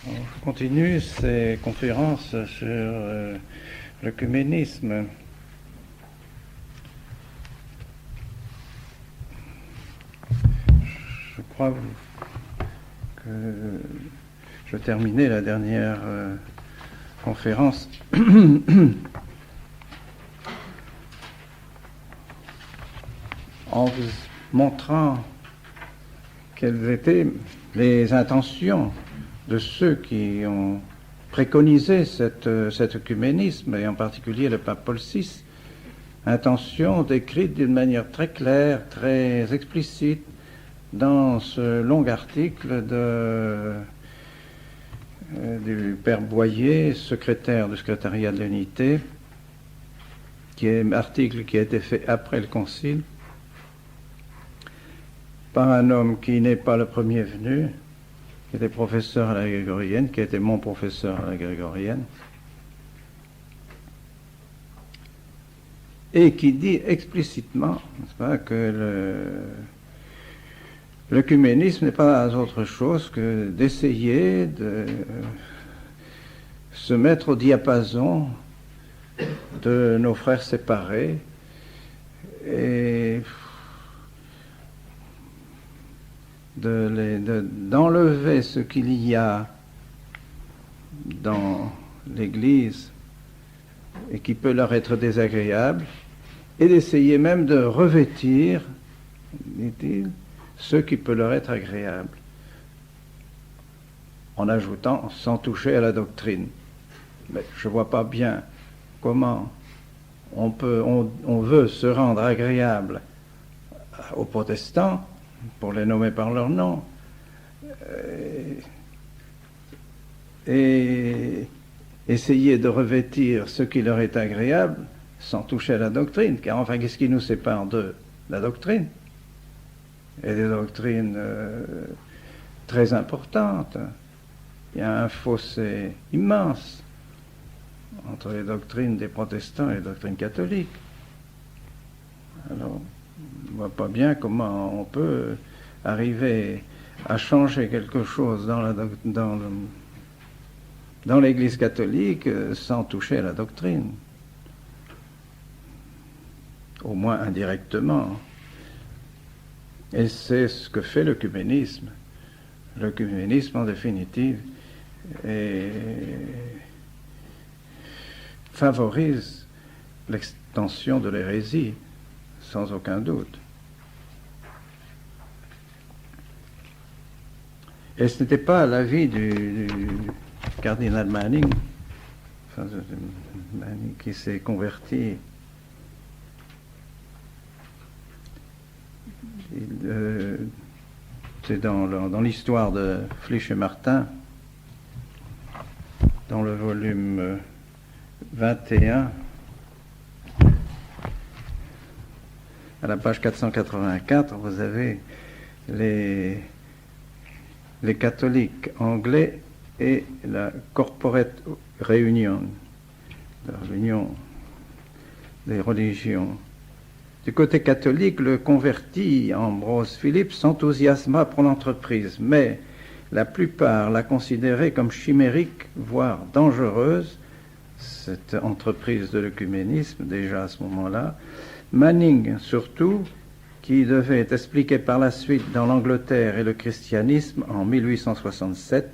On continue ces conférences sur l'œcuménisme. Je crois que je terminais la dernière conférence en vous montrant quelles étaient les intentions de ceux qui ont préconisé cet œcuménisme, et en particulier le pape Paul VI, intention décrite d'une manière très claire, très explicite, dans ce long article du père Boyer, secrétaire du secrétariat de l'unité, qui est un article qui a été fait après le concile, par un homme qui n'est pas le premier venu, qui était professeur à la grégorienne, qui était mon professeur à la grégorienne, et qui dit explicitement, n'est-ce pas, que l'œcuménisme n'est pas autre chose que d'essayer de se mettre au diapason de nos frères séparés et d'enlever ce qu'il y a dans l'Église et qui peut leur être désagréable, et d'essayer même de revêtir, dit-il, ce qui peut leur être agréable, en ajoutant sans toucher à la doctrine. Mais je ne vois pas bien comment on veut se rendre agréable aux protestants, pour les nommer par leur nom, et essayer de revêtir ce qui leur est agréable sans toucher à la doctrine, car enfin, qu'est-ce qui nous sépare de la doctrine? Et des doctrines très importantes. Il y a un fossé immense entre les doctrines des protestants et les doctrines catholiques. Alors, on ne voit pas bien comment on peut arriver à changer quelque chose dans l'Église catholique sans toucher à la doctrine. Au moins indirectement. Et c'est ce que fait l'œcuménisme. L'œcuménisme, en définitive, favorise l'extension de l'hérésie, sans aucun doute. Et ce n'était pas l'avis du cardinal Manning, qui s'est converti. C'est dans l'histoire de Flich et Martin, dans le volume 21, à la page 484, vous avez les catholiques anglais et la Corporate Reunion, l'union des religions. Du côté catholique, le converti Ambrose Philippe s'enthousiasma pour l'entreprise, mais la plupart la considéraient comme chimérique, voire dangereuse, cette entreprise de l'œcuménisme, déjà à ce moment-là. Manning, surtout, qui devait expliquer par la suite dans l'Angleterre et le christianisme en 1867,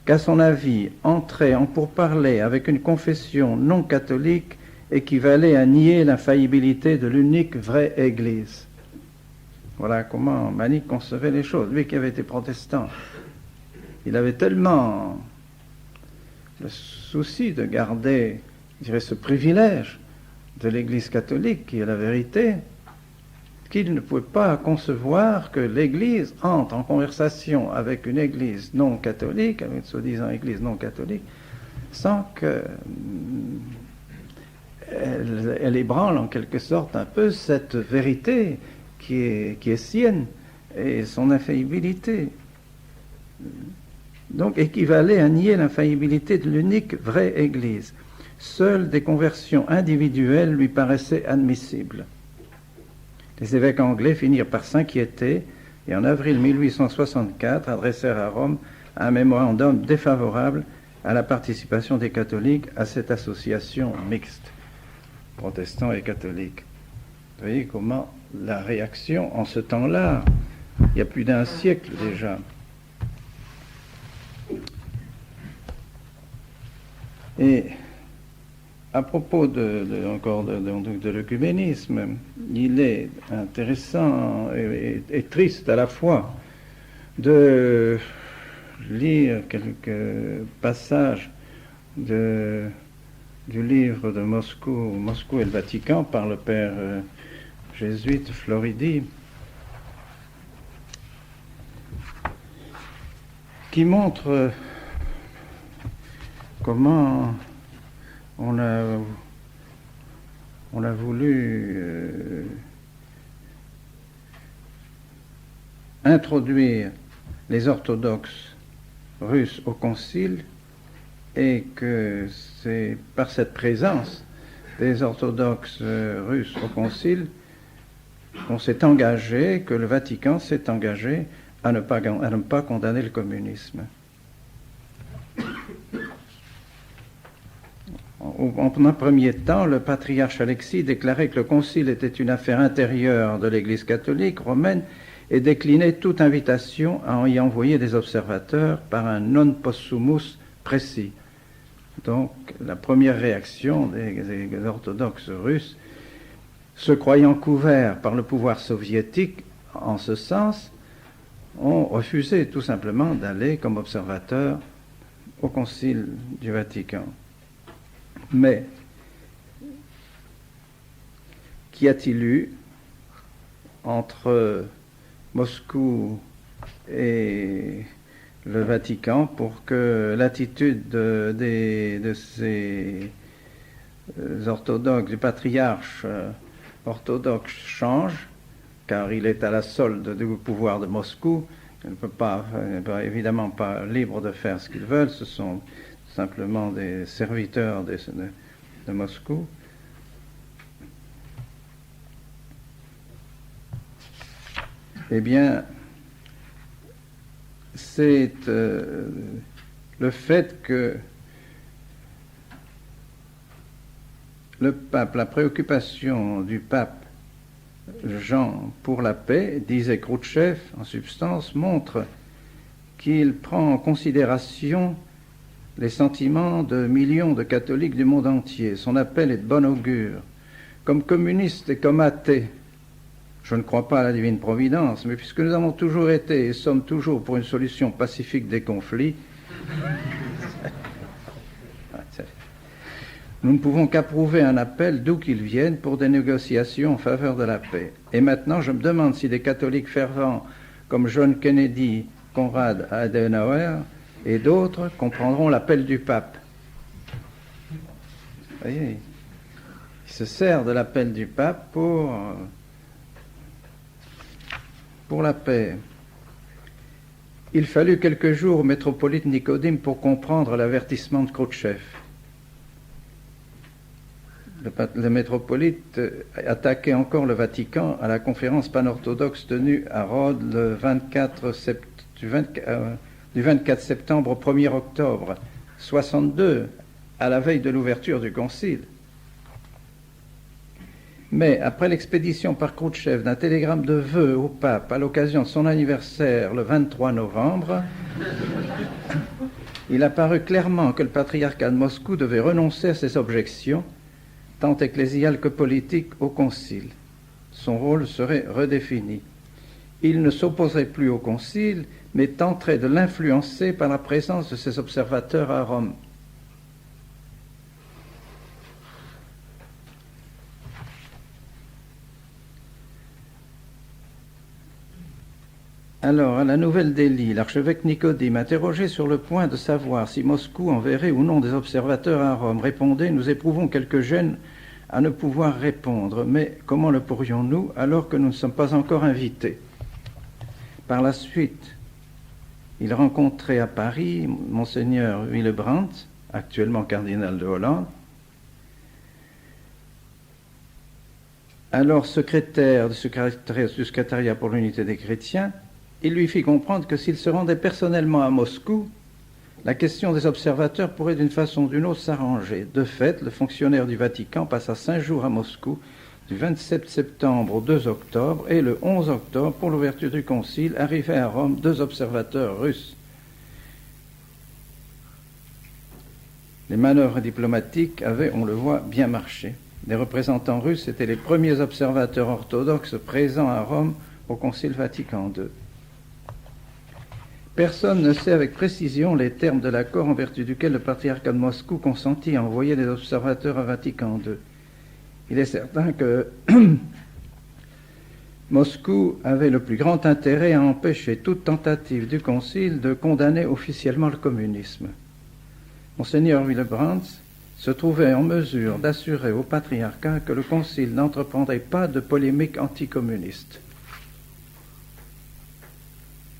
qu'à son avis, entrer en pourparlers avec une confession non catholique équivalait à nier l'infaillibilité de l'unique vraie Église. Voilà comment Manning concevait les choses. Lui qui avait été protestant, il avait tellement le souci de garder, je dirais, ce privilège de l'Église catholique, qui est la vérité, qu'il ne pouvait pas concevoir que l'Église entre en conversation avec une Église non catholique, avec une soi-disant Église non catholique, sans que elle ébranle en quelque sorte un peu cette vérité qui est sienne et son infaillibilité. Donc équivalait à nier l'infaillibilité de l'unique vraie Église. Seules des conversions individuelles lui paraissaient admissibles. Les évêques anglais finirent par s'inquiéter et en avril 1864 adressèrent à Rome un mémorandum défavorable à la participation des catholiques à cette association mixte, protestants et catholiques. Vous voyez comment la réaction en ce temps-là, il y a plus d'un siècle déjà. Et à propos de l'œcuménisme, il est intéressant et triste à la fois de lire quelques passages du livre de Moscou et le Vatican par le père jésuite Floridi, qui montre comment on a voulu introduire les orthodoxes russes au concile, et que c'est par cette présence des orthodoxes russes au concile qu'on s'est engagé, que le Vatican s'est engagé à ne pas condamner le communisme. En un premier temps, le patriarche Alexis déclarait que le concile était une affaire intérieure de l'Église catholique romaine et déclinait toute invitation à y envoyer des observateurs par un non possumus précis. Donc, la première réaction des orthodoxes russes, se croyant couverts par le pouvoir soviétique en ce sens, ont refusé tout simplement d'aller comme observateurs au Concile du Vatican. Mais qu'y a-t-il eu entre Moscou et le Vatican pour que l'attitude de ces orthodoxes, du patriarche orthodoxe change, car il est à la solde du pouvoir de Moscou. Il n'est évidemment pas libre de faire ce qu'ils veulent, ce sont simplement des serviteurs de Moscou. Eh bien, c'est le fait que le pape, la préoccupation du pape Jean pour la paix, disait Khrouchtchev, en substance, montre qu'il prend en considération les sentiments de millions de catholiques du monde entier. Son appel est de bon augure. Comme communiste et comme athée, je ne crois pas à la divine providence, mais puisque nous avons toujours été et sommes toujours pour une solution pacifique des conflits, nous ne pouvons qu'approuver un appel d'où qu'il vienne pour des négociations en faveur de la paix. Et maintenant, je me demande si des catholiques fervents comme John Kennedy, Konrad Adenauer et d'autres comprendront l'appel du pape. Vous voyez, il se sert de l'appel du pape pour la paix. Il fallut quelques jours au métropolite Nicodème pour comprendre l'avertissement de Khrouchtchev. Le métropolite attaquait encore le Vatican à la conférence panorthodoxe tenue à Rhodes du 24 septembre au 1er octobre 62, à la veille de l'ouverture du concile. Mais après l'expédition par Khrouchtchev d'un télégramme de vœux au pape à l'occasion de son anniversaire le 23 novembre, il apparut clairement que le patriarcat de Moscou devait renoncer à ses objections, tant ecclésiales que politiques, au concile. Son rôle serait redéfini. Il ne s'opposerait plus au concile, mais tenterait de l'influencer par la présence de ses observateurs à Rome. Alors, à la Nouvelle Delhi, l'archevêque Nicodème, interrogé sur le point de savoir si Moscou enverrait ou non des observateurs à Rome, répondait « Nous éprouvons quelque gêne à ne pouvoir répondre, mais comment le pourrions-nous alors que nous ne sommes pas encore invités ?» Par la suite, il rencontrait à Paris Monseigneur Willebrandt, actuellement cardinal de Hollande, alors secrétaire du secrétariat pour l'unité des chrétiens, il lui fit comprendre que s'il se rendait personnellement à Moscou, la question des observateurs pourrait d'une façon ou d'une autre s'arranger. De fait, le fonctionnaire du Vatican passa 5 jours à Moscou, du 27 septembre au 2 octobre, et le 11 octobre, pour l'ouverture du concile, arrivaient à Rome 2 observateurs russes. Les manœuvres diplomatiques avaient, on le voit, bien marché. Les représentants russes étaient les premiers observateurs orthodoxes présents à Rome au Concile Vatican II. Personne ne sait avec précision les termes de l'accord en vertu duquel le patriarcat de Moscou consentit à envoyer des observateurs à Vatican II. Il est certain que Moscou avait le plus grand intérêt à empêcher toute tentative du Concile de condamner officiellement le communisme. Monseigneur Willebrands se trouvait en mesure d'assurer au patriarcat que le Concile n'entreprendrait pas de polémique anticommuniste.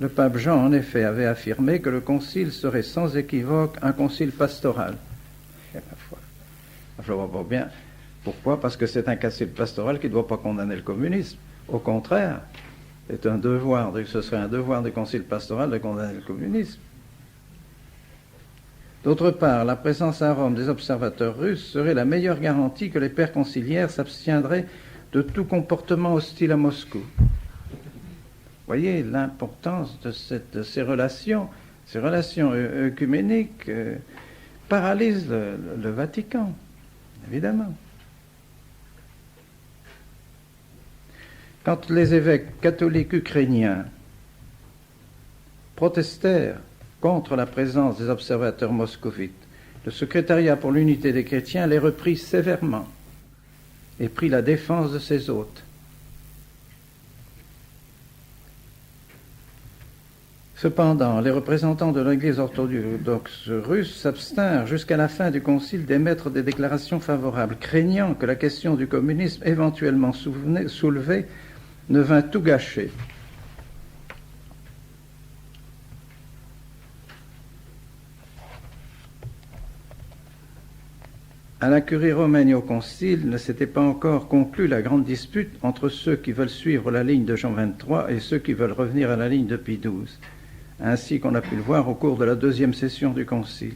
Le pape Jean, en effet, avait affirmé que le Concile serait sans équivoque un concile pastoral. Et ma foi, je vois pas bien. Pourquoi? Parce que c'est un concile pastoral qui ne doit pas condamner le communisme. Au contraire, ce serait un devoir du concile pastoral de condamner le communisme. D'autre part, la présence à Rome des observateurs russes serait la meilleure garantie que les pères conciliaires s'abstiendraient de tout comportement hostile à Moscou. Vous voyez l'importance de ces relations œcuméniques paralysent le Vatican, évidemment. Quand les évêques catholiques ukrainiens protestèrent contre la présence des observateurs moscovites, le secrétariat pour l'unité des chrétiens les reprit sévèrement et prit la défense de ses hôtes. Cependant, les représentants de l'Église orthodoxe russe s'abstinrent jusqu'à la fin du concile d'émettre des déclarations favorables, craignant que la question du communisme éventuellement soulevée ne vint tout gâcher. À la curie romaine et au concile ne s'était pas encore conclue la grande dispute entre ceux qui veulent suivre la ligne de Jean XXIII et ceux qui veulent revenir à la ligne de Pie XII, ainsi qu'on a pu le voir au cours de la deuxième session du concile.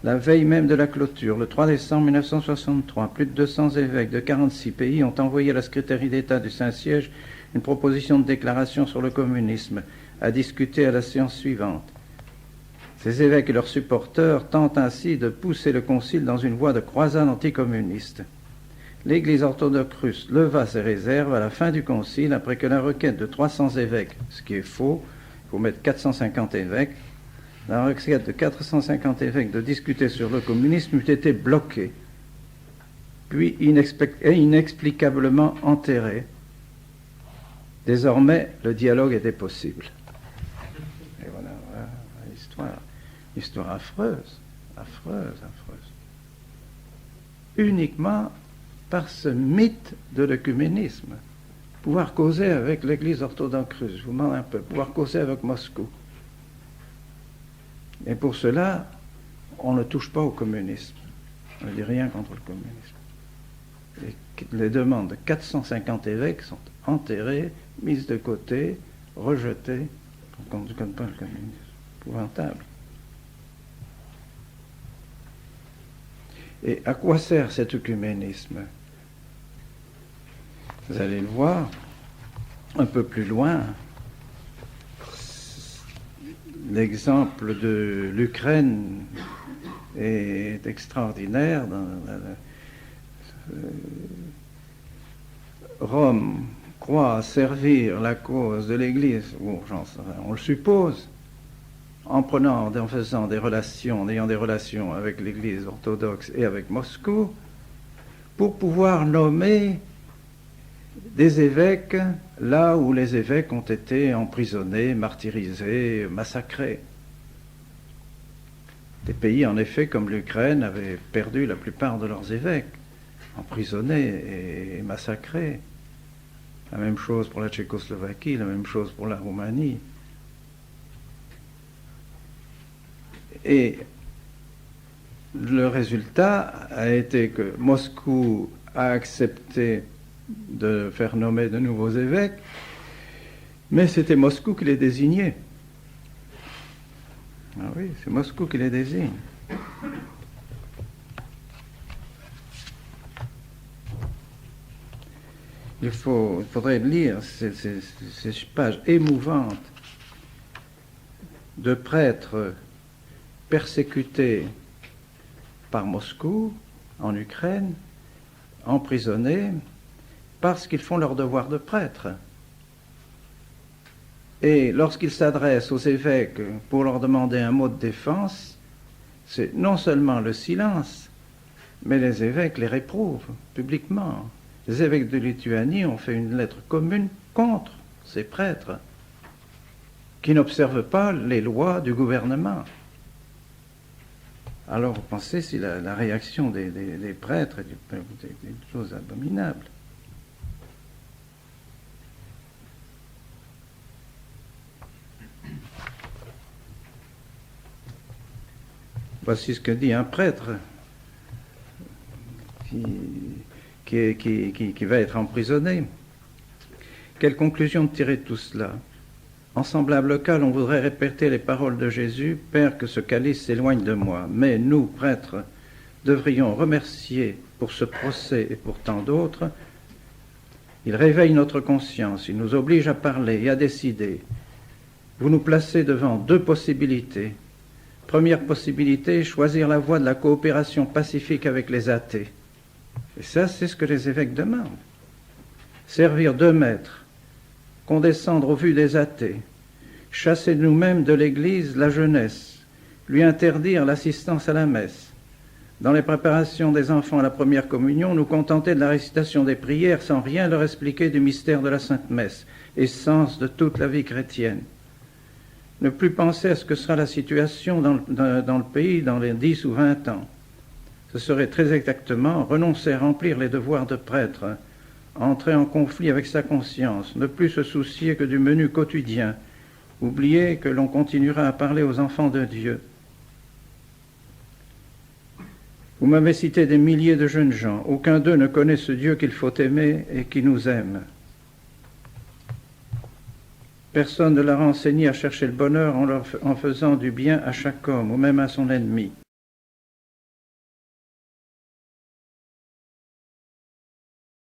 La veille même de la clôture, le 3 décembre 1963, plus de 200 évêques de 46 pays ont envoyé à la Secrétariat d'État du Saint-Siège une proposition de déclaration sur le communisme, à discuter à la séance suivante. Ces évêques et leurs supporters tentent ainsi de pousser le concile dans une voie de croisade anticommuniste. L'Église orthodoxe russe leva ses réserves à la fin du concile après que la requête de 300 évêques, ce qui est faux, il faut mettre 450 évêques, la requête de 450 évêques de discuter sur le communisme eût été bloquée, puis inexplicablement enterrée. Désormais, le dialogue était possible. Et voilà l'histoire affreuse. Uniquement par ce mythe de l'œcuménisme. Pouvoir causer avec l'Église orthodoxe russe, je vous demande un peu, pouvoir causer avec Moscou. Et pour cela, on ne touche pas au communisme. On ne dit rien contre le communisme. Les demandes de 450 évêques sont enterrées, mises de côté, rejetées. On ne connaît pas le communisme. Épouvantable. Et à quoi sert cet œcuménisme? Vous allez le voir un peu plus loin. L'exemple de l'Ukraine est extraordinaire. Rome croit servir la cause de l'Église, on le suppose, en faisant des relations, en ayant des relations avec l'Église orthodoxe et avec Moscou, pour pouvoir nommer des évêques là où les évêques ont été emprisonnés, martyrisés, massacrés. Des pays, en effet, comme l'Ukraine, avaient perdu la plupart de leurs évêques, emprisonnés et massacrés. La même chose pour la Tchécoslovaquie, la même chose pour la Roumanie. Et le résultat a été que Moscou a accepté de faire nommer de nouveaux évêques, Mais c'était Moscou qui les désignait. Ah oui, c'est Moscou qui les désigne. Il faudrait lire ces pages émouvantes de prêtres persécutés par Moscou, en Ukraine, emprisonnés, parce qu'ils font leur devoir de prêtre. Et lorsqu'ils s'adressent aux évêques pour leur demander un mot de défense, c'est non seulement le silence, mais les évêques les réprouvent publiquement. Les évêques de Lituanie ont fait une lettre commune contre ces prêtres qui n'observent pas les lois du gouvernement. Alors vous pensez si la réaction des prêtres est des choses abominables. Voici ce que dit un prêtre qui va être emprisonné. Quelle conclusion tirer de tout cela? En semblable cas, l'on voudrait répéter les paroles de Jésus, « Père, que ce calice s'éloigne de moi. » Mais nous, prêtres, devrions remercier pour ce procès et pour tant d'autres. Il réveille notre conscience, il nous oblige à parler et à décider. Vous nous placez devant deux possibilités. Première possibilité, choisir la voie de la coopération pacifique avec les athées. Et ça, c'est ce que les évêques demandent. Servir deux maîtres, condescendre aux vues des athées, chasser nous-mêmes de l'Église la jeunesse, lui interdire l'assistance à la messe. Dans les préparations des enfants à la première communion, nous contenter de la récitation des prières sans rien leur expliquer du mystère de la Sainte Messe, essence de toute la vie chrétienne. Ne plus penser à ce que sera la situation dans le pays dans les 10 ou 20 ans. Ce serait très exactement renoncer à remplir les devoirs de prêtre, entrer en conflit avec sa conscience, ne plus se soucier que du menu quotidien, oublier que l'on continuera à parler aux enfants de Dieu. Vous m'avez cité des milliers de jeunes gens, aucun d'eux ne connaît ce Dieu qu'il faut aimer et qui nous aime. Personne ne leur a enseigné à chercher le bonheur en faisant du bien à chaque homme, ou même à son ennemi.